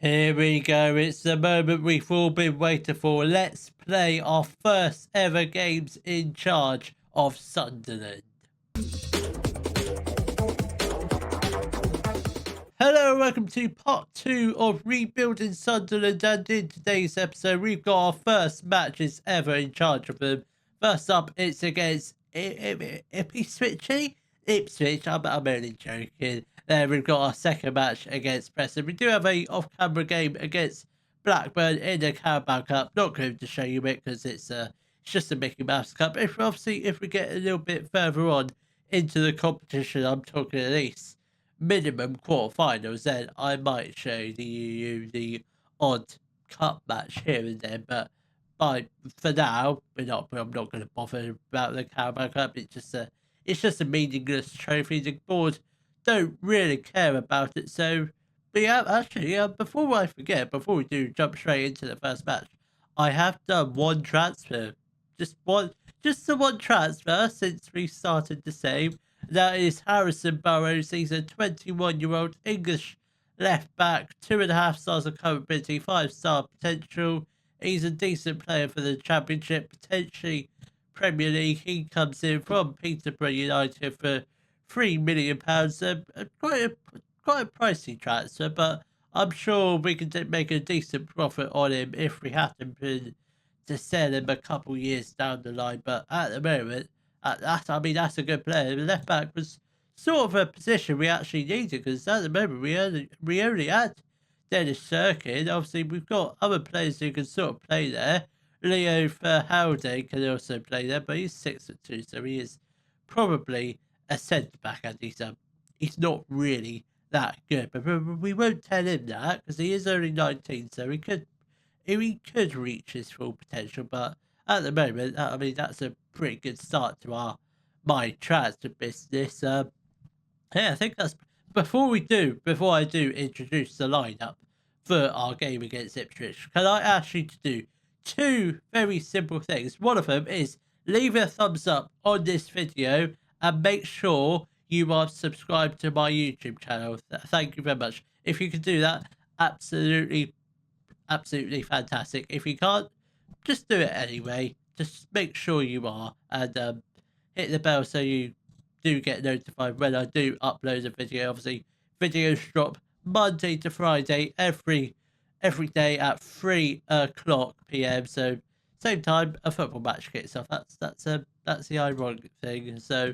Here we go. It's the moment we've all been waiting for. Let's play our first ever games in charge of Sunderland. Hello, welcome to part 2 of Rebuilding Sunderland, and in today's episode we've got our first matches ever in charge of them. First up, it's against Ipswich. I'm only joking. Then we've got our second match against Preston. We do have a off-camera game against Blackburn in the Carabao Cup. Not going to show you it because it's just a Mickey Mouse Cup. If we get a little bit further on into the competition, I'm talking at least minimum quarterfinals, then I might show you the odd cup match here and there. But for now, I'm not going to bother about the Carabao Cup. It's just a meaningless trophy. The board don't really care about it. So, but yeah, actually, before I forget, before we do jump straight into the first match, I have done one transfer, just the one transfer since we started the same. That is Harrison Burrows. He's a 21-year-old English left back, 2.5 stars of current ability, 5-star potential. He's a decent player for the Championship, potentially Premier League. He comes in from Peterborough United for £3 million. Quite a pricey transfer, but I'm sure we can make a decent profit on him if we happen to sell him a couple years down the line. But at the moment, that's a good player. The left back was sort of a position we actually needed because at the moment we only had Dennis Serkin. Obviously, we've got other players who can sort of play there. Leo Verhoude can also play there, but he's 6'2", so he is probably a centre back, and he's not really that good. But we won't tell him that because he is only 19, so he could reach his full potential. But at the moment, that's a pretty good start to my transfer business. Yeah, I think that's before I do introduce the lineup for our game against Ipswich. Can I ask you to do two very simple things? One of them is leave a thumbs up on this video and make sure you are subscribed to my YouTube channel. Thank you very much. If you can do that, absolutely fantastic. If you can't, just do it anyway. Just make sure you are, and hit the bell so you do get notified when I do upload a video. Obviously, videos drop Monday to Friday every day at 3:00 p.m. So same time a football match kicks off. That's the ironic thing. So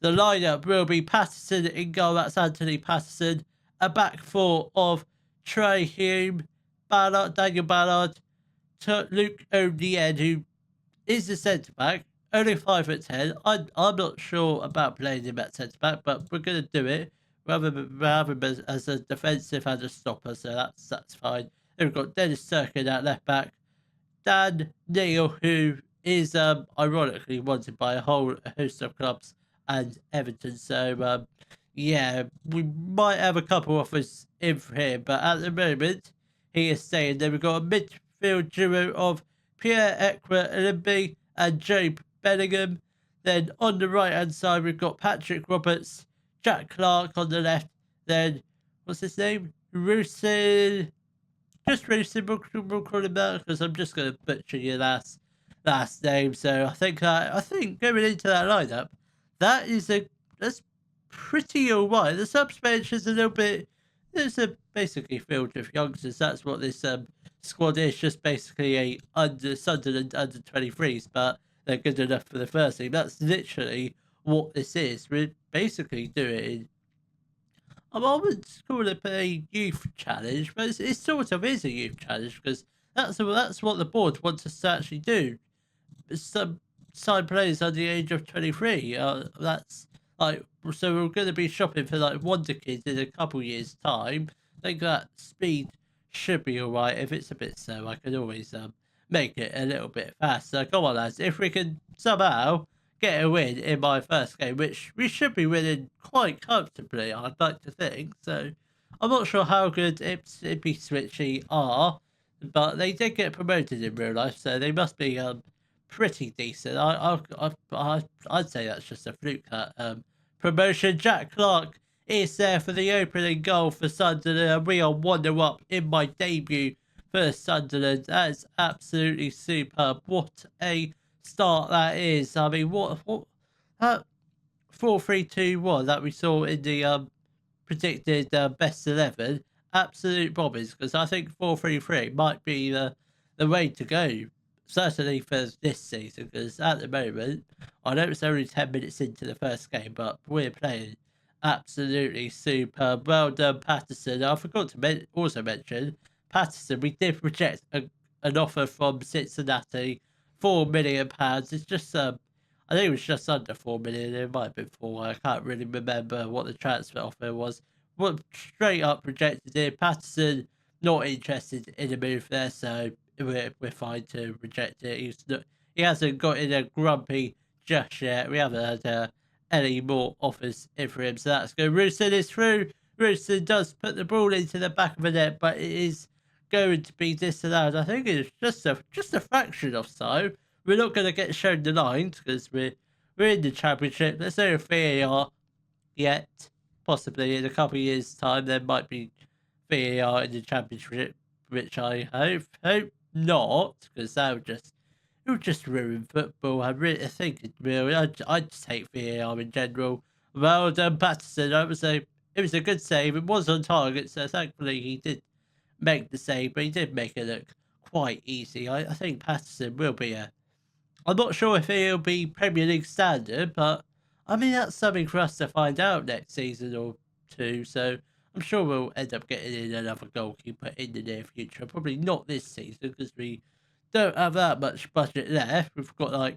the lineup will be Patterson in goal. That's Anthony Patterson. A back four of Trey Hume, Daniel Ballard, Luke O'Neill, who is the centre back, only 5'10". I'm not sure about playing him at centre back, but we're gonna do it rather than have him as a defensive and a stopper. So that's fine. Then we've got Dennis Serkin at left back, Dan Neil, who is ironically wanted by a whole host of clubs and Everton. So yeah, we might have a couple offers in for him, but at the moment he is staying. Then we've got a midfield duo of Pierre-Emerick Aubameyang and Jobe Bellingham. Then on the right hand side we've got Patrick Roberts, Jack Clark on the left. Then what's his name? Rusin. We'll call him that because I'm just going to butcher your last name. So I think going into that lineup, that's pretty alright. The subs bench is a little bit. It's basically filled with youngsters. That's what this squad is. Just basically a Sunderland under 23s, but they're good enough for the first team. That's literally what this is. We're basically doing. I wouldn't call it a youth challenge, but it sort of is a youth challenge because that's what the board wants us to actually do. Some sign players under the age of 23. That's like, so we're going to be shopping for like wonder kids in a couple years' time. I think that speed should be all right. If it's a bit slow, I can always make it a little bit faster. Come on, lads. If we can somehow get a win in my first game, which we should be winning quite comfortably, I'd like to think. So I'm not sure how good Ipswich are, but they did get promoted in real life, so they must be pretty decent. I'd say that's just a fluke, that promotion. Jack Clark is there for the opening goal for Sunderland, and we are 1-0 up in my debut for Sunderland. That is absolutely superb. What a start that is. I mean, what that 4-3-2-1 that we saw in the predicted best 11, absolute bombers, because I think 4-3-3 might be the way to go, certainly for this season, because at the moment, I know it's only 10 minutes into the first game, but we're playing absolutely superb. Well done, Patterson. I forgot to also mention, Patterson, we did reject an offer from Cincinnati, £4 million. It's just I think it was just under 4 million. It might have been 4. I can't really remember what the transfer offer was. Well, straight up rejected it. Patterson not interested in a move there, so we're fine to reject it. He hasn't got in a grumpy just yet. We haven't had any more offers in for him, so that's good. Rooston is through. Rooston does put the ball into the back of the net, but it is going to be disallowed. I think it's just a fraction of so. We're not going to get shown the lines because we're in the championship. There's no VAR yet. Possibly in a couple of years' time there might be VAR in the championship, which I hope not, because it would just ruin football. I think it will. I just hate VAR in general. Well done, Patterson. It was a good save. It was on target, so thankfully he did make the save, but he did make it look quite easy. I think Patterson will be I'm not sure if he'll be Premier League standard, but I mean, that's something for us to find out next season or two. So I'm sure we'll end up getting in another goalkeeper in the near future. Probably not this season because we don't have that much budget left. We've got like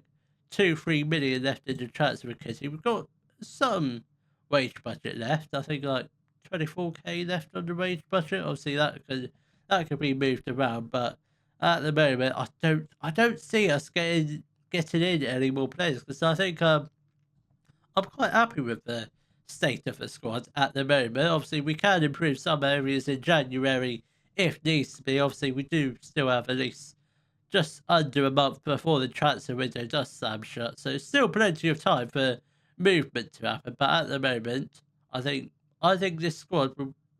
2-3 million left in the transfer kitty. We've got some wage budget left. I think like 24k left on the wage budget. Obviously, that could be moved around, but at the moment, I don't see us getting in any more players because I think I'm quite happy with the state of the squad at the moment. Obviously, we can improve some areas in January if needs to be. Obviously, we do still have at least just under a month before the transfer window does slam shut, so still plenty of time for movement to happen. But at the moment, I think this squad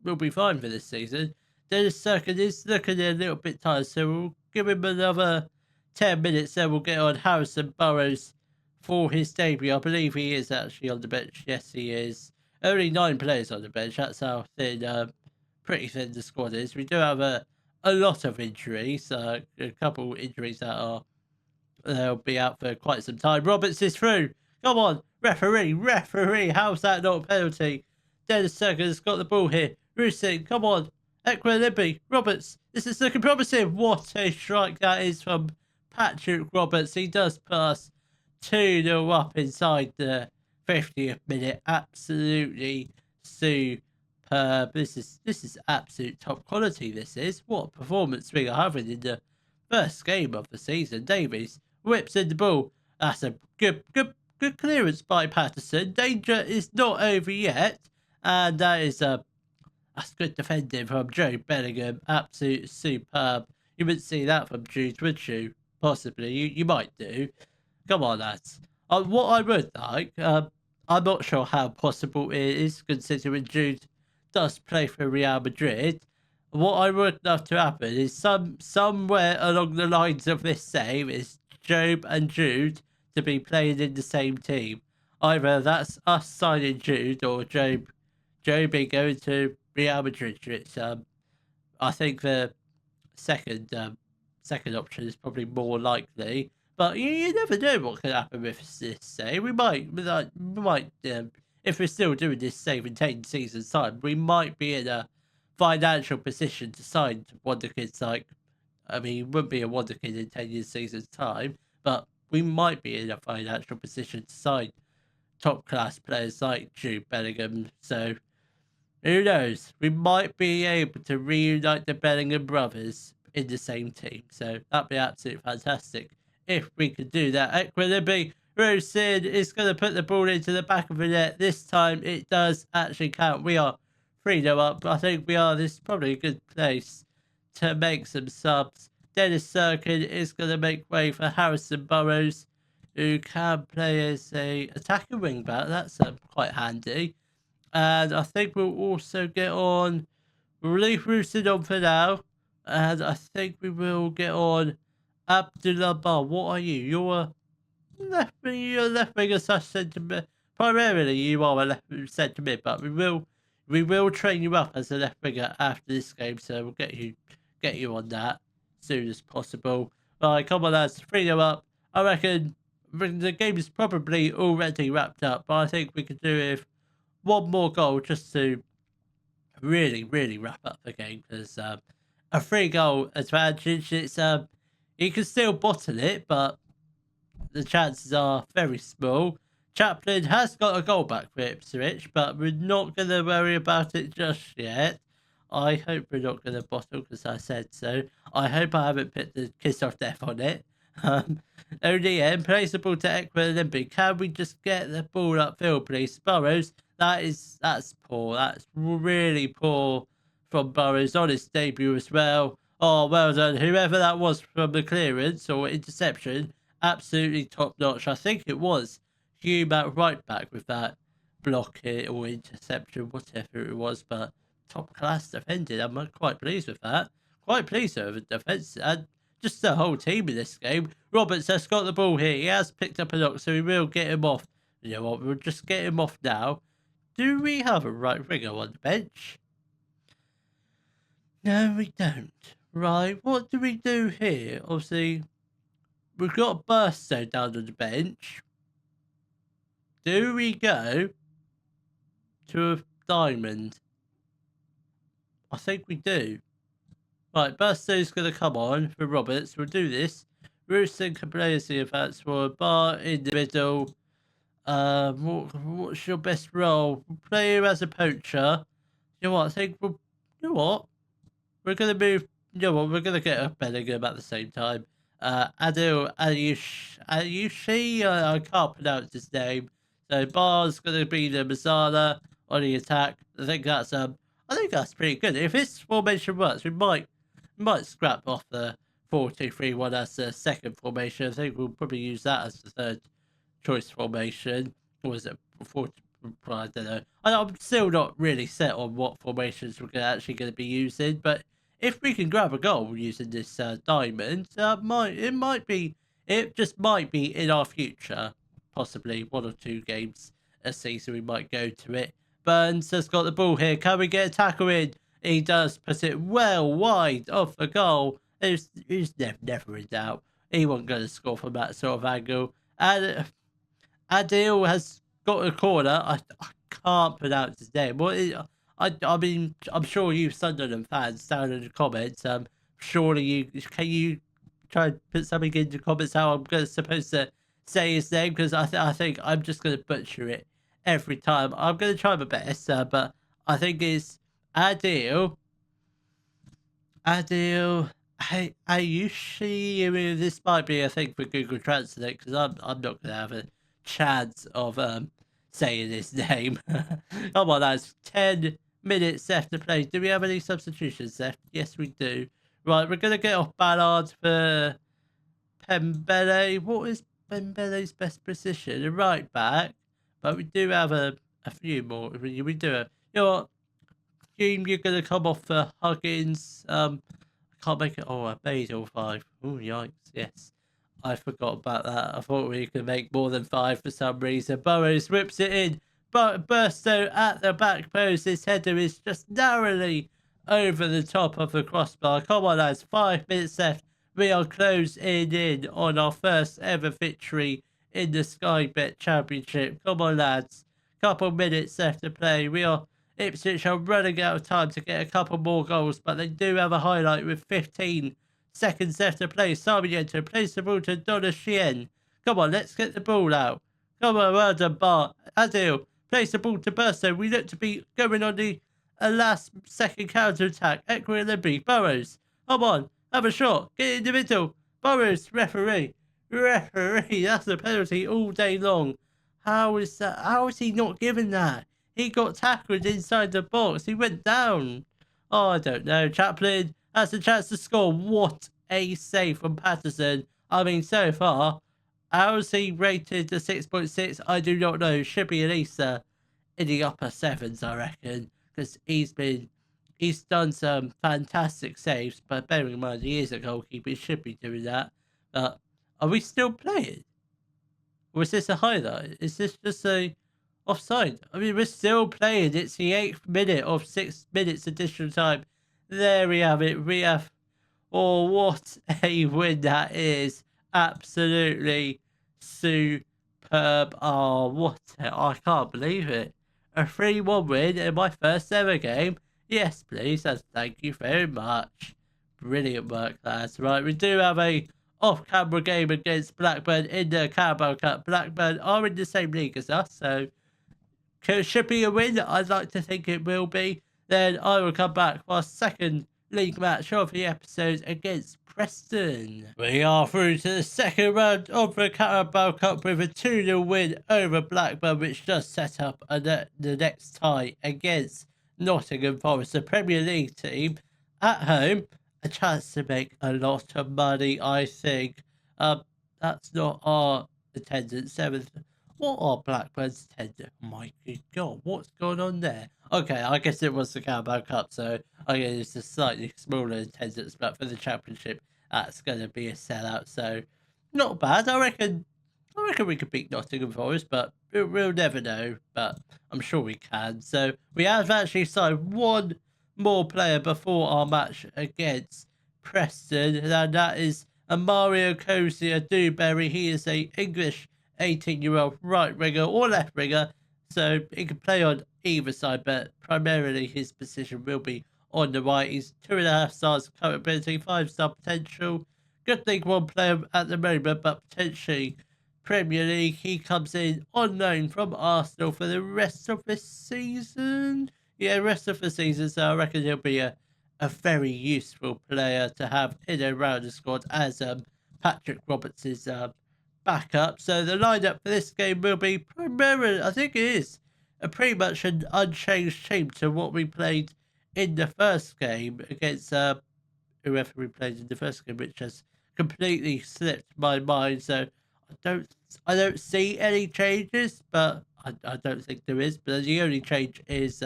will be fine for this season. Dennis Cirkin is looking a little bit tired, so we'll give him another 10 minutes, then we'll get on Harrison Burrows for his debut. I believe he is actually on the bench. Yes, he is. Only 9 players on the bench. That's how thin, pretty thin the squad is. We do have a lot of injuries. A couple injuries that they'll be out for quite some time. Roberts is through. Come on, referee. How's that not a penalty? Dennis Cirkin has got the ball here. Rusing, come on. Equilibby, Roberts, this is looking promising. What a strike that is from Patrick Roberts. He does put us 2-0 up inside the 50th minute. Absolutely superb. This is absolute top quality. This is what performance we are having in the first game of the season. Davies whips in the ball. That's a good clearance by Patterson. Danger is not over yet, and that's good defending from Joe Bellingham. Absolute superb. You wouldn't see that from Jude, would you? Possibly. You might do. Come on, lads. What I would like, I'm not sure how possible it is, considering Jude does play for Real Madrid. What I would love to happen is somewhere along the lines of this save is Job and Jude to be playing in the same team. Either that's us signing Jude or Job be going to Real Madrid. It's I think the second option is probably more likely, but you never know what could happen with this save. We might if we're still doing this save in 10 seasons time, we might be in a financial position to sign wonderkids. It wouldn't be a wonderkid in 10 years seasons time, but we might be in a financial position to sign top class players like Jude Bellingham. So who knows? We might be able to reunite the Bellingham brothers in the same team. So that'd be absolutely fantastic if we could do that. Equilibby, Rosin is going to put the ball into the back of the net. This time it does actually count. We are 3-0 up. I think this is probably a good place to make some subs. Dennis Cirkin is going to make way for Harrison Burrows, who can play as a attacking wing back. That's quite handy. And I think we'll also get on. We'll leave Roosted on for now. And I think we will get on Abdullah Bar. What are you? You're a left winger slash centre mid. Primarily, you are a left centre mid, but we will train you up as a left winger after this game. So we'll get you on that as soon as possible. Right, come on, lads, 3-0 up. I reckon the game is probably already wrapped up, but I think we could do with one more goal just to really, really wrap up the game, because a 3-goal advantage, it's you can still bottle it, but the chances are very small. Chaplin has got a goal back for Ipswich, but we're not going to worry about it just yet. I hope we're not going to bottle, because I said so. I hope I haven't put the kiss of death on it. ODM plays the ball to Equilibri. Can we just get the ball upfield, please? Burrows, that's poor. That's really poor from Burrows on his debut as well. Oh, well done. Whoever that was from the clearance or interception, absolutely top notch. I think it was Hume at right back with that block here or interception, whatever it was, but top class defended. I'm quite pleased with that. Quite pleased with the defence and just the whole team in this game. Roberts has got the ball here. He has picked up a knock, so we will get him off. You know what? We'll just get him off now. Do we have a right winger on the bench? No, we don't. Right, what do we do here? Obviously, we've got Burstow down on the bench. Do we go to a diamond? I think we do. Right, Burstow's going to come on for Roberts. We'll do this. Rooston can play as the advance for a bar in the middle. What's your best role? We'll play you as a poacher. You know what? I think we'll. You know what? We're going to move. You know what? We're going to get a Bellingham at the same time. Adil Ayushi. I can't pronounce his name. So Bar's going to be the Mazzala on the attack. I think that's pretty good. If this formation works, we might scrap off the 4-2-3-1 as the second formation. I think we'll probably use that as the third choice formation. Or was it 4? I don't know. I'm still not really set on what formations we're actually going to be using, but if we can grab a goal using this diamond, it just might be in our future. Possibly 1 or 2 games a season we might go to it. Burns has got the ball here. Can we get a tackle in? He does put it well wide of the goal. He's never in doubt. He wasn't going to score from that sort of angle. And Adil has got a corner. I can't pronounce his name. I mean, I'm sure you Sunderland fans down in the comments. Surely can you try and put something in the comments how I'm supposed to say his name, because I think I'm just going to butcher it every time. I'm going to try my best, but I think it's Adil. Hey, Ayushi. I mean, this might be a thing for Google Translate, because I'm not going to have a chance of saying his name. Come on, lads. 10 minutes left to play. Do we have any substitutions left? Yes, we do. Right, we're going to get off Ballard for Pembele. What is Pembele's best position? A right back. But we do have a few more. We do have... You know what? Hume, you're going to come off for Huggins. I can't make it. Oh, I made all 5. Oh, yikes. Yes. I forgot about that. I thought we could make more than 5 for some reason. Burrows whips it in. But Burstow at the back post. This header is just narrowly over the top of the crossbar. Come on, lads. 5 minutes left. We are closing in on our first ever victory in the Sky Bet Championship. Come on, lads. Couple minutes left to play. Ipswich are running out of time to get a couple more goals, but they do have a highlight with 15 seconds left to play. Sarmiento plays the ball to Donachien. Come on, let's get the ball out. Come on, well done, Bart. Adil plays the ball to Burstow. We look to be going on the last second counter attack. Equilibri, Burrows. Come on, have a shot. Get in the middle. Burrows, referee, that's a penalty all day long. How is that? How is he not given that? He got tackled inside the box. He went down. Oh, I don't know. Chaplin has a chance to score. What a save from Patterson. I mean, so far, how is he rated the 6.6? I do not know. Should be an Easter. in the upper sevens, I reckon, because he's done some fantastic saves. But bearing in mind he is a goalkeeper, he should be doing that. But are we still playing? Or is this a highlight? Is this just a offside? I mean, we're still playing. It's the 8th minute of 6 minutes additional time. There we have it. We have. Oh, what a win that is! Absolutely superb. Oh, I can't believe it. A 3-1 win in my first ever game. Yes, please. And thank you very much. Brilliant work, lads. Right, we do have a off-camera game against Blackburn in the Carabao Cup. Blackburn are in the same league as us, so should be a win. I'd like to think it will be. Then I will come back for our second league match of the episode against Preston. We are through to the second round of the Carabao Cup with a 2-0 win over Blackburn, which does set up the next tie against Nottingham Forest, the Premier League team, at home. A chance to make a lot of money, I think. That's not our attendance. What are Blackburn's attendance? Oh my good God, what's going on there? Okay, I guess it was the Carabao Cup, so I guess it's a slightly smaller attendance, but for the Championship, that's going to be a sellout. So, not bad. I reckon we could beat Nottingham Forest, but we'll never know. But I'm sure we can. So we have actually signed one more player before our match against Preston, and that is a Mario Cosia Dewberry. He is a English 18-year-old right winger or left winger, so he can play on either side, but primarily his position will be on the right. He's 2.5 stars current ability, 5-star potential. Good League One player at the moment, but potentially Premier League. He comes in on loan from Arsenal for the rest of the season. Yeah, rest of the season, so I reckon he'll be a very useful player to have in and around the squad as Patrick Roberts' backup. So the lineup for this game will be primarily, I think it is, pretty much an unchanged team to what we played in the first game against whoever we played in the first game, which has completely slipped my mind. So I don't see any changes, but I don't think there is. But the only change is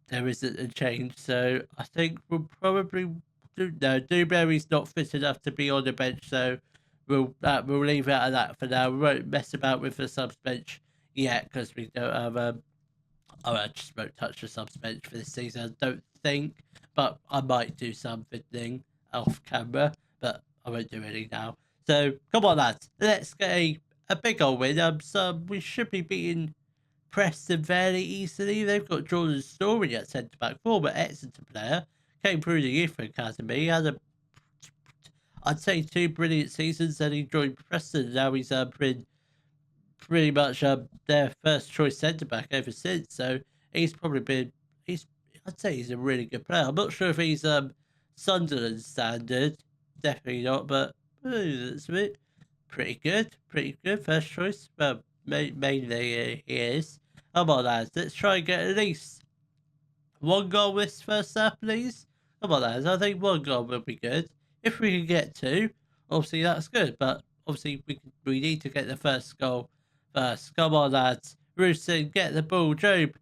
there isn't a change. So I think we'll probably Dewberry's not fit enough to be on the bench, so we'll leave it at that for now. We won't mess about with the subs bench yet because we don't have I just won't touch the subs bench for this season, I don't think. But I might do something off camera, but I won't do any now. So come on, lads, let's get a big old win. So we should be beating Preston fairly easily. They've got Jordan Story at centre back, former Exeter player, came through the youth academy, had I'd say 2 brilliant seasons. Then he joined Preston. Now he's been pretty much their first choice centre back ever since. So he's probably been I'd say he's a really good player. I'm not sure if he's Sunderland standard, definitely not, but that's a bit pretty good first choice. But mainly he is. Come on, lads, let's try and get at least 1 goal this first half, please. Come on, lads, I think 1 goal will be good. If we can get 2, obviously that's good, but obviously we need to get the first goal first. Come on, lads. Rooston, get the ball. Job,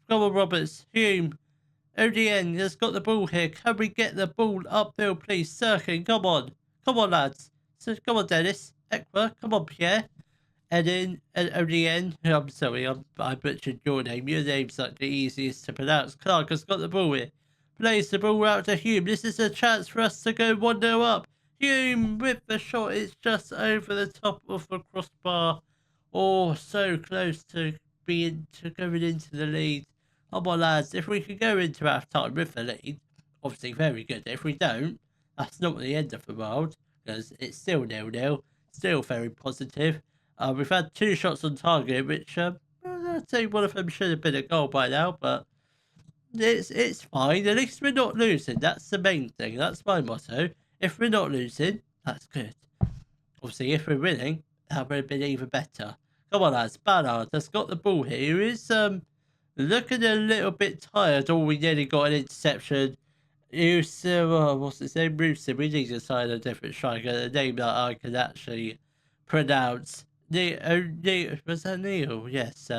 come on, Roberts. Hume, ODN has got the ball here. Can we get the ball upfield, please? Sirkin, come on, lads. So come on, Dennis. Ekwa, come on, Pierre. Eden and ODN. I'm sorry, I butchered your name. Your name's like the easiest to pronounce. Clark has got the ball here. Plays the ball out to Hume. This is a chance for us to go 1-0 up. Hume with the shot. It's just over the top of the crossbar. Oh, so close to going into the lead. Come on, lads. If we can go into half time with the lead, obviously very good. If we don't, that's not the end of the world because it's still 0-0. Still very positive. We've had 2 shots on target, which I'd say one of them should have been a goal by now, but it's fine. At least we're not losing. That's the main thing. That's my motto. If we're not losing, that's good. Obviously, if we're winning, that would have been even better. Come on, lads. Ballard has got the ball here. He is looking a little bit tired. Oh, we nearly got an interception. What's his name? Rooster. We need to sign a different striker. A name that I can actually pronounce. Was that Neil? Yes.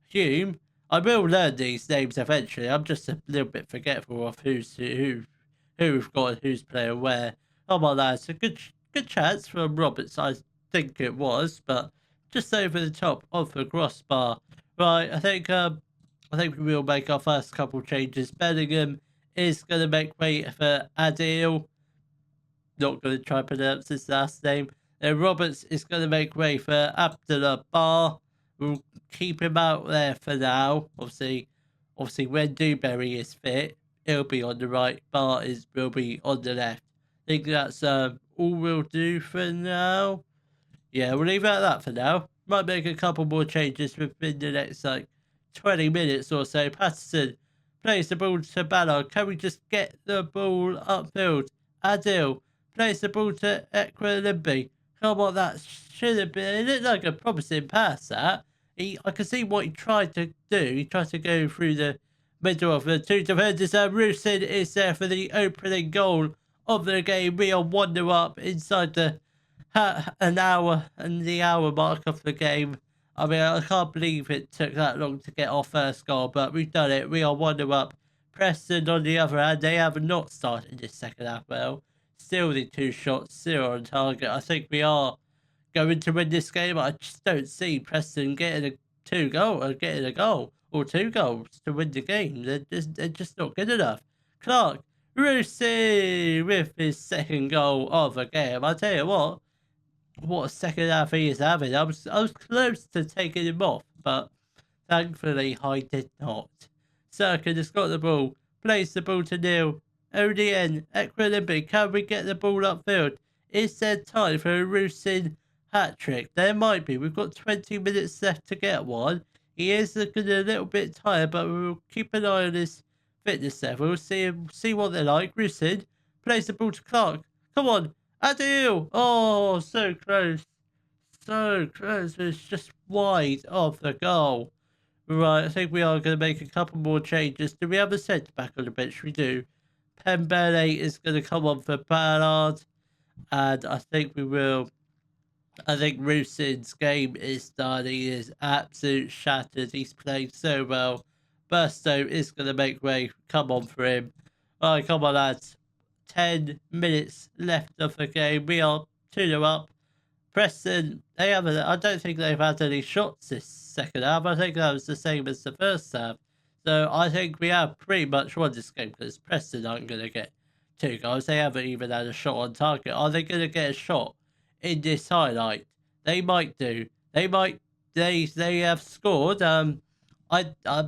Hume. I will learn these names eventually. I'm just a little bit forgetful of who we've got and who's playing where. Come on, lads, a good chance from Roberts, I think it was, but just over the top of the crossbar. Right, I think we will make our first couple changes. Bellingham is going to make way for Adil. Not going to try and pronounce his last name. Then Roberts is going to make way for Abdullah Bar. We'll keep him out there for now. Obviously, when Dewberry is fit, he'll be on the right. Bar will be on the left. I think that's all we'll do for now. Yeah, we'll leave it at that for now. Might make a couple more changes within the next 20 minutes or so. Patterson plays the ball to Ballard. Can we just get the ball upfield? Adil plays the ball to Equilibri. Come on, that should have been. It looked like a promising pass, that. I can see what he tried to do. He tried to go through the middle of the two defenders. Rusin is there for the opening goal of the game. We are 1-0 up inside the hour mark of the game. I mean, I can't believe it took that long to get our first goal, but we've done it. We are 1-0 up. Preston, on the other hand, they have not started this second half well. Still the 2 shots, 0 on target. I think we are going to win this game. I just don't see Preston getting a goal or 2 goals to win the game. They're just not good enough. Clark, Rusi with his second goal of the game. I tell you what a second half he is having. I was close to taking him off, but thankfully I did not. Serkin has got the ball, plays the ball to Neil. ODN, Equilibri, can we get the ball upfield? Is there time for a Rusin hat-trick? There might be. We've got 20 minutes left to get one. He is looking a little bit tired, but we'll keep an eye on his fitness level. See what they're like. Rusin plays the ball to Clark. Come on, Adil! Oh, so close. So close. It's just wide of the goal. Right, I think we are going to make a couple more changes. Do we have a centre back on the bench? We do. Pembele is going to come on for Ballard. And I think we will. I think Rusin's game is done. He is absolutely shattered. He's played so well. Burstow is going to make way. Come on for him. All right, come on, lads. 10 minutes left of the game. We are 2-0 up. Preston, I don't think they've had any shots this second half. I think that was the same as the first half. So I think we have pretty much won this game because Preston aren't going to get 2 goals. They haven't even had a shot on target. Are they going to get a shot in this highlight? They might do. They have scored. I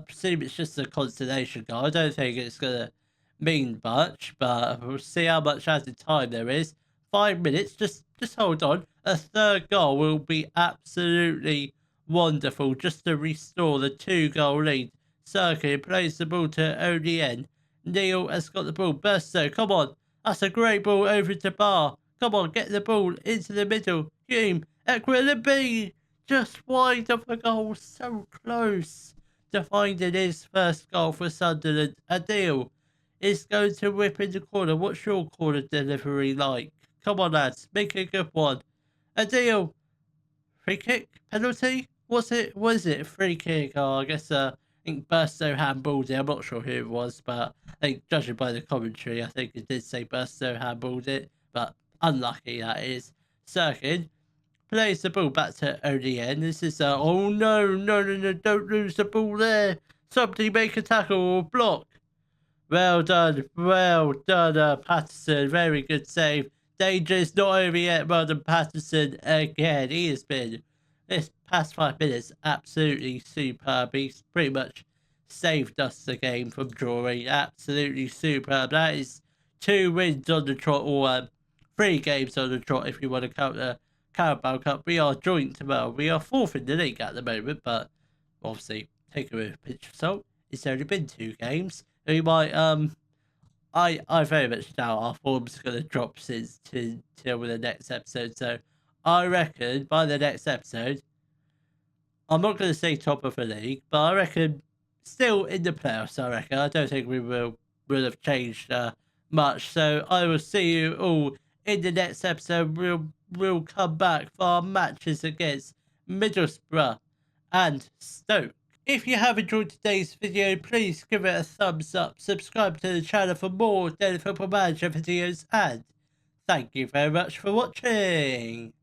presume it's just a consolation goal. I don't think it's going to mean much, but we'll see how much added time there is. 5 minutes. Just hold on. A third goal will be absolutely wonderful just to restore the 2-goal lead. Serkin plays the ball to ODN. Neil has got the ball. Burstow, come on. That's a great ball over to Bar. Come on, get the ball into the middle. Hume, Equilibri, just wide of the goal. So close to finding his first goal for Sunderland. Adil is going to whip in the corner. What's your corner delivery like? Come on, lads. Make a good one. Adil. Free kick? Penalty? Was it? Free kick? Oh, I guess I think Burstow handballed it. I'm not sure who it was, but I think judging by the commentary, I think it did say Burstow handballed it, but unlucky that is. Serkin plays the ball back to ODN. This is oh no, don't lose the ball there. Somebody make a tackle or block. Well done, Patterson. Very good save. Danger is not over yet. Well done, Patterson again. He has been, this past 5 minutes, absolutely superb. He's pretty much saved us the game from drawing. Absolutely superb. That is 2 wins on the trot, or 3 games on the trot if you want to count the Carabao Cup. We are joint tomorrow. We are 4th in the league at the moment, but obviously take it with a pinch of salt. It's only been 2 games. We might I very much doubt our form's going to drop till the next episode. So I reckon by the next episode, I'm not going to say top of the league, but I reckon still in the playoffs. I reckon. I don't think we will have changed much. So I will see you all in the next episode. We'll come back for our matches against Middlesbrough and Stoke. If you have enjoyed today's video, please give it a thumbs up, subscribe to the channel for more Daily Football Manager videos, and thank you very much for watching.